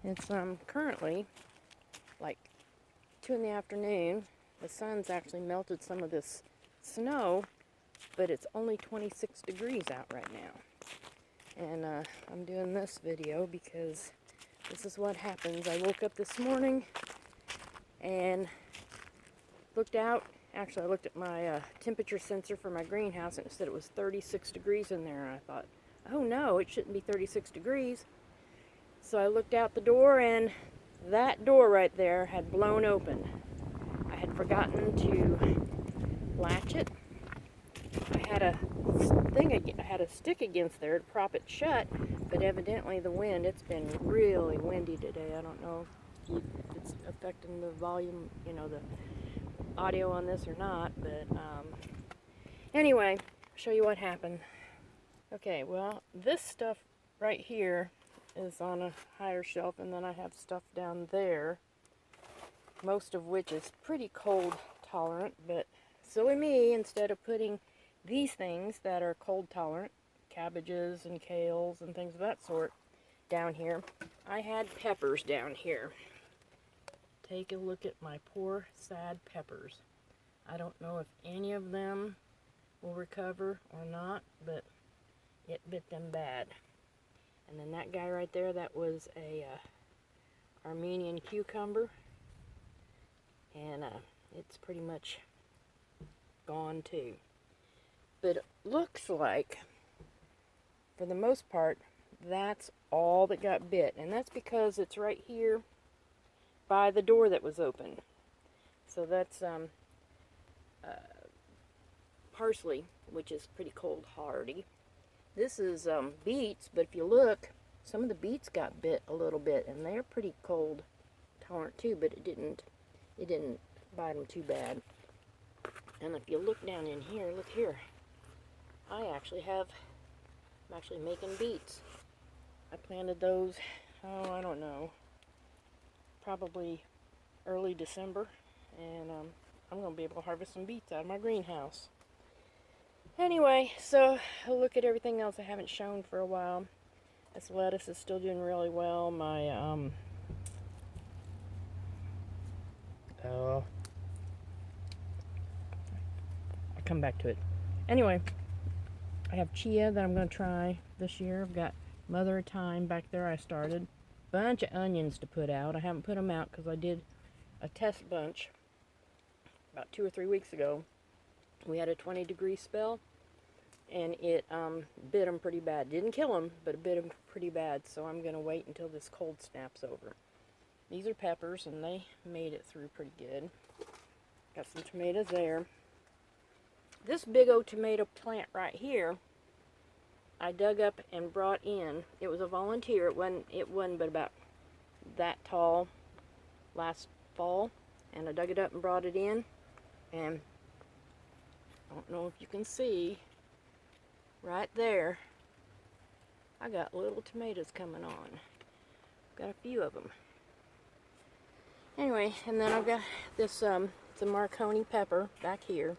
It's currently like 2 in the afternoon. The sun's actually melted some of this snow, but it's only 26 degrees out right now. And I'm doing this video because this is what happens. I woke up this morning and looked out. Actually, I looked at my temperature sensor for my greenhouse, and it said it was 36 degrees in there. And I thought, oh no, it shouldn't be 36 degrees. So I looked out the door, and that door right there had blown open. I had forgotten to latch it. I had a stick against there to prop it shut, but evidently the wind, it's been really windy today. I don't know if it's affecting the volume, you know, the audio on this or not, but anyway, I'll show you what happened. Okay, well, this stuff right here is on a higher shelf, and then I have stuff down there, most of which is pretty cold tolerant, but silly me, instead of putting these things that are cold tolerant, cabbages and kales and things of that sort, down here, I had peppers down here. Take a look at my poor, sad peppers. I don't know if any of them will recover or not, but it bit them bad. And then that guy right there, that was a Armenian cucumber, and it's pretty much gone too. But it looks like, for the most part, that's all that got bit, and that's because it's right here by the door that was open. So that's parsley, which is pretty cold hardy. This is beets, but if you look, some of the beets got bit a little bit, and they're pretty cold tolerant too, but it didn't bite them too bad. And if you look down in here, look here, I'm actually making beets. I planted those, oh, I don't know, probably early December, and I'm going to be able to harvest some beets out of my greenhouse. Anyway, so I'll look at everything else I haven't shown for a while. This lettuce is still doing really well. My I'll come back to it. Anyway, I have chia that I'm going to try this year. I've got Mother of Thyme back there I started. Bunch of onions to put out. I haven't put them out because I did a test bunch about 2 or 3 weeks ago. We had a 20-degree spell, and it bit them pretty bad. Didn't kill them, but it bit them pretty bad, so I'm going to wait until this cold snaps over. These are peppers, and they made it through pretty good. Got some tomatoes there. This big old tomato plant right here, I dug up and brought in. It was a volunteer. It wasn't but about that tall last fall, and I dug it up and brought it in, and I don't know if you can see right there, I got little tomatoes coming on. Got a few of them. Anyway, and then I've got this it's a Marconi pepper back here,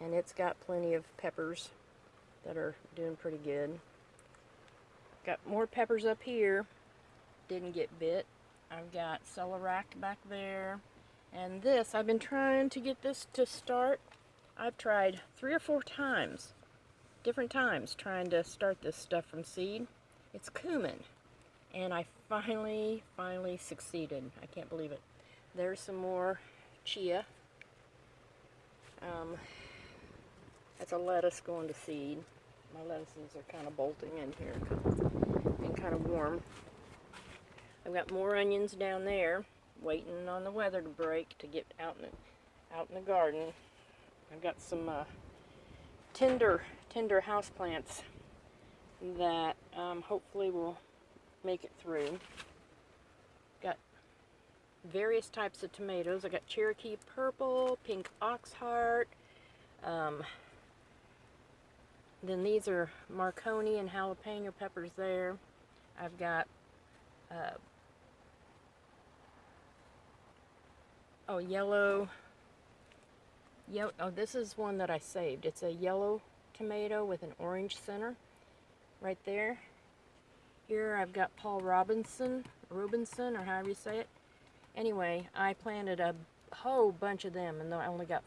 and it's got plenty of peppers that are doing pretty good. Got more peppers up here, didn't get bit. I've got celeriac back there, and this, I've been trying to get this to start. I've tried 3 or 4 times, different times, trying to start this stuff from seed. It's cumin, and I finally succeeded. I can't believe it. There's some more chia. That's a lettuce going to seed. My lettuces are kind of bolting in here because it's been kind of warm. I've got more onions down there, waiting on the weather to break to get out in the garden. I've got some tender houseplants that hopefully will make it through. Got various types of tomatoes. I got Cherokee Purple, Pink Oxheart. Then these are Marconi and jalapeno peppers there. I've got yellow. Oh, this is one that I saved. It's a yellow tomato with an orange center right there. Here I've got Paul Robinson, or however you say it. Anyway, I planted a whole bunch of them, and I only got,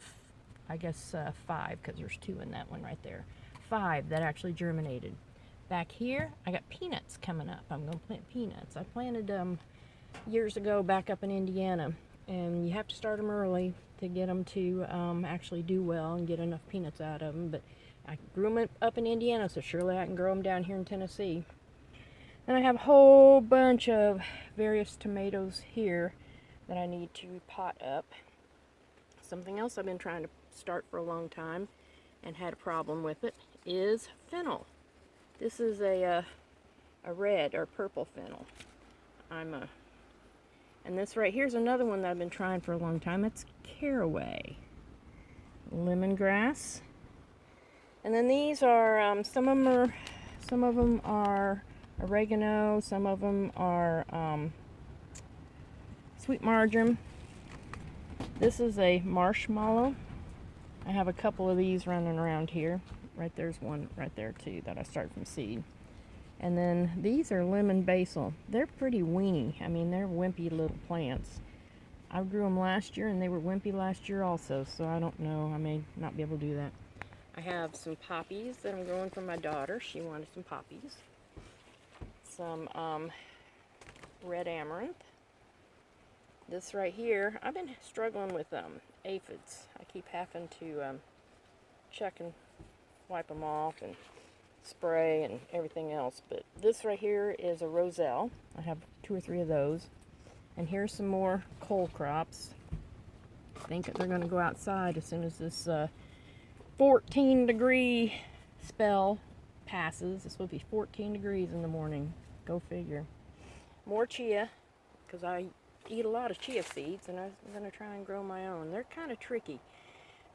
I guess, 5, because there's 2 in that one right there. 5 that actually germinated. Back here, I got peanuts coming up. I'm going to plant peanuts. I planted them years ago back up in Indiana, and you have to start them early to get them to actually do well and get enough peanuts out of them. But I grew them up in Indiana, so surely I can grow them down here in Tennessee. And I have a whole bunch of various tomatoes here that I need to pot up. Something else I've been trying to start for a long time and had a problem with it is fennel. This is a red or purple fennel. And this right here's another one that I've been trying for a long time. It's Caraway Lemongrass. And then these are some of them are oregano, some of them are sweet marjoram. This is a marshmallow. I have a couple of these running around here. Right there's one right there too that I started from seed. And then these are lemon basil. They're pretty weeny. I mean, they're wimpy little plants. I grew them last year and they were wimpy last year also, so I don't know. I may not be able to do that. I have some poppies that I'm growing for my daughter. She wanted some poppies. Some red amaranth. This right here, I've been struggling with aphids. I keep having to check and wipe them off and spray and everything else. But this right here is a roselle. I have 2 or 3 of those. And here's some more cole crops. I think that they're going to go outside as soon as this 14-degree spell passes. It's supposed to be 14 degrees in the morning. Go figure. More chia, because I eat a lot of chia seeds, and I'm going to try and grow my own. They're kind of tricky.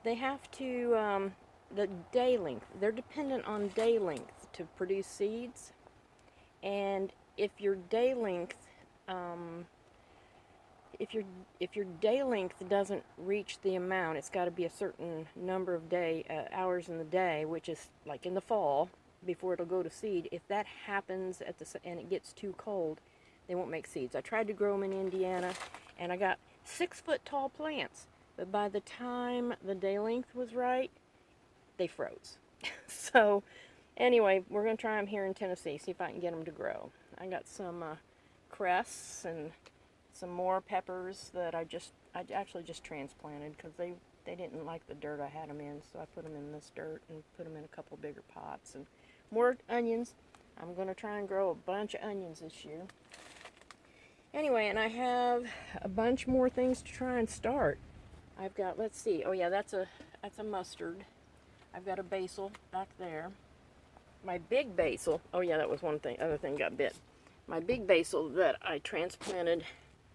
They have to, the day length, they're dependent on day length to produce seeds. And if your day length, if your day length doesn't reach the amount, it's got to be a certain number of hours in the day, which is like in the fall, before it'll go to seed. If that happens and it gets too cold, they won't make seeds. I tried to grow them in Indiana, and I got 6-foot tall plants. But by the time the day length was right, they froze. So anyway, we're going to try them here in Tennessee, see if I can get them to grow. I got some cress and some more peppers that I actually just transplanted because they didn't like the dirt I had them in, so I put them in this dirt and put them in a couple bigger pots. And more onions. I'm going to try and grow a bunch of onions this year. Anyway, and I have a bunch more things to try and start. I've got, let's see, oh yeah, that's a mustard. I've got a basil back there. My big basil, oh yeah, that was other thing got bit. My big basil that I transplanted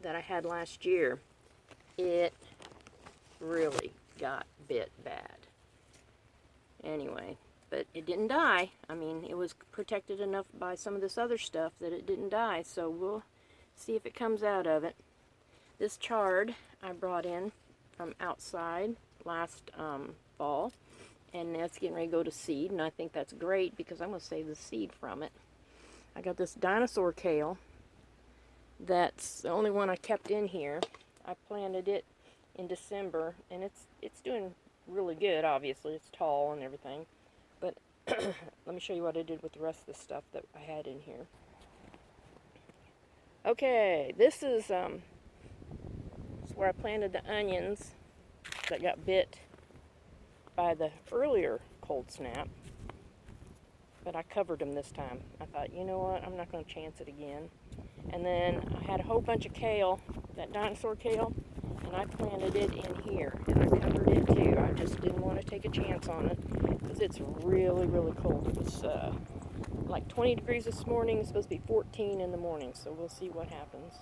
that I had last year, it really got bit bad. Anyway, but it didn't die. I mean, it was protected enough by some of this other stuff that it didn't die, so we'll see if it comes out of it. This chard I brought in from outside last fall, and that's getting ready to go to seed, and I think that's great because I'm going to save the seed from it. I got this dinosaur kale. That's the only one I kept in here. I planted it in December, and it's doing really good. Obviously, it's tall and everything. But let me show you what I did with the rest of the stuff that I had in here. Okay, this is where I planted the onions that got bit by the earlier cold snap. But I covered them this time. I thought, you know what, I'm not going to chance it again. And then I had a whole bunch of kale, that dinosaur kale, and I planted it in here. And I covered it too. I just didn't want to take a chance on it because it's really, really cold. It was like 20 degrees this morning. It's supposed to be 14 in the morning, so we'll see what happens.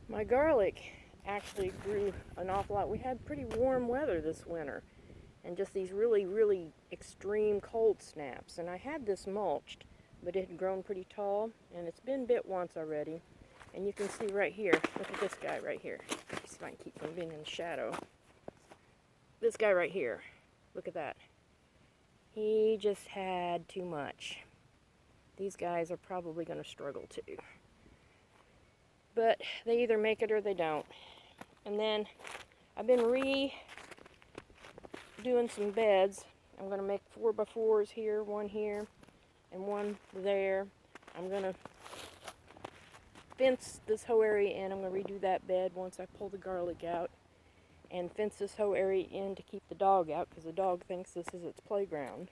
My garlic actually grew an awful lot. We had pretty warm weather this winter, and just these really, really extreme cold snaps. And I had this mulched, but it had grown pretty tall, and it's been bit once already. And you can see right here, look at this guy right here. See if I can keep from being in the shadow. This guy right here, look at that. He just had too much. these guys are probably going to struggle too. But they either make it or they don't. And then I've been redoing some beds. I'm going to make 4x4s here, one here, and one there. I'm going to fence this whole area in. I'm going to redo that bed once I pull the garlic out. And fence this whole area in to keep the dog out, because the dog thinks this is its playground.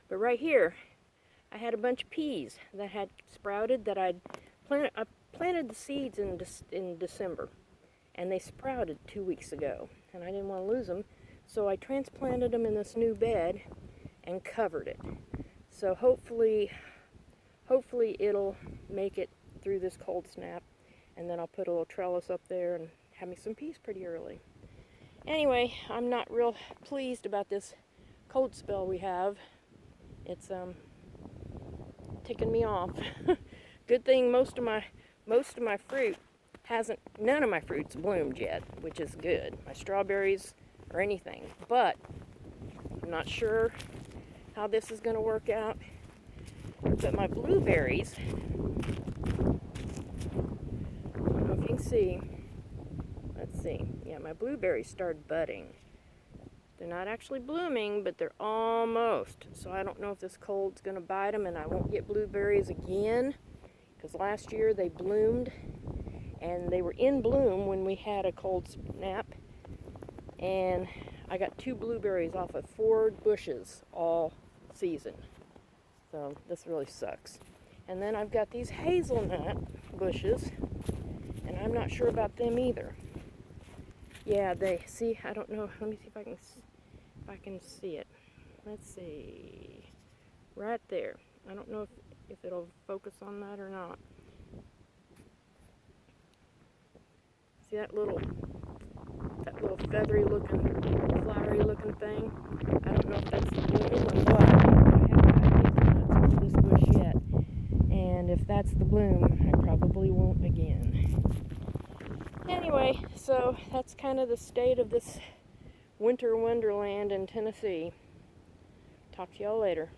But right here, I had a bunch of peas that had sprouted that I planted the seeds in December, and they sprouted 2 weeks ago, and I didn't want to lose them, so I transplanted them in this new bed and covered it. So hopefully it'll make it through this cold snap, and then I'll put a little trellis up there and have me some peas pretty early. Anyway, I'm not real pleased about this cold spell we have. It's ticking me off. Good thing most of my fruit none of my fruits bloomed yet, which is good. My strawberries or anything. But I'm not sure how this is going to work out. But my blueberries, I don't know if you can see. Let's see. Yeah, my blueberries started budding. They're not actually blooming, but they're almost. So I don't know if this cold's going to bite them and I won't get blueberries again. Because last year they bloomed, and they were in bloom when we had a cold snap. And I got 2 blueberries off of 4 bushes all season. So this really sucks. And then I've got these hazelnut bushes, and I'm not sure about them either. Yeah, see, I don't know. Let me see if I can see it. Let's see. Right there. I don't know if it'll focus on that or not. See that little feathery looking, flowery looking thing? I don't know if that's blooming or what. I haven't got hazelnuts on this bush yet. And if that's the bloom, I probably won't again. Anyway, so that's kind of the state of this winter wonderland in Tennessee. Talk to y'all later.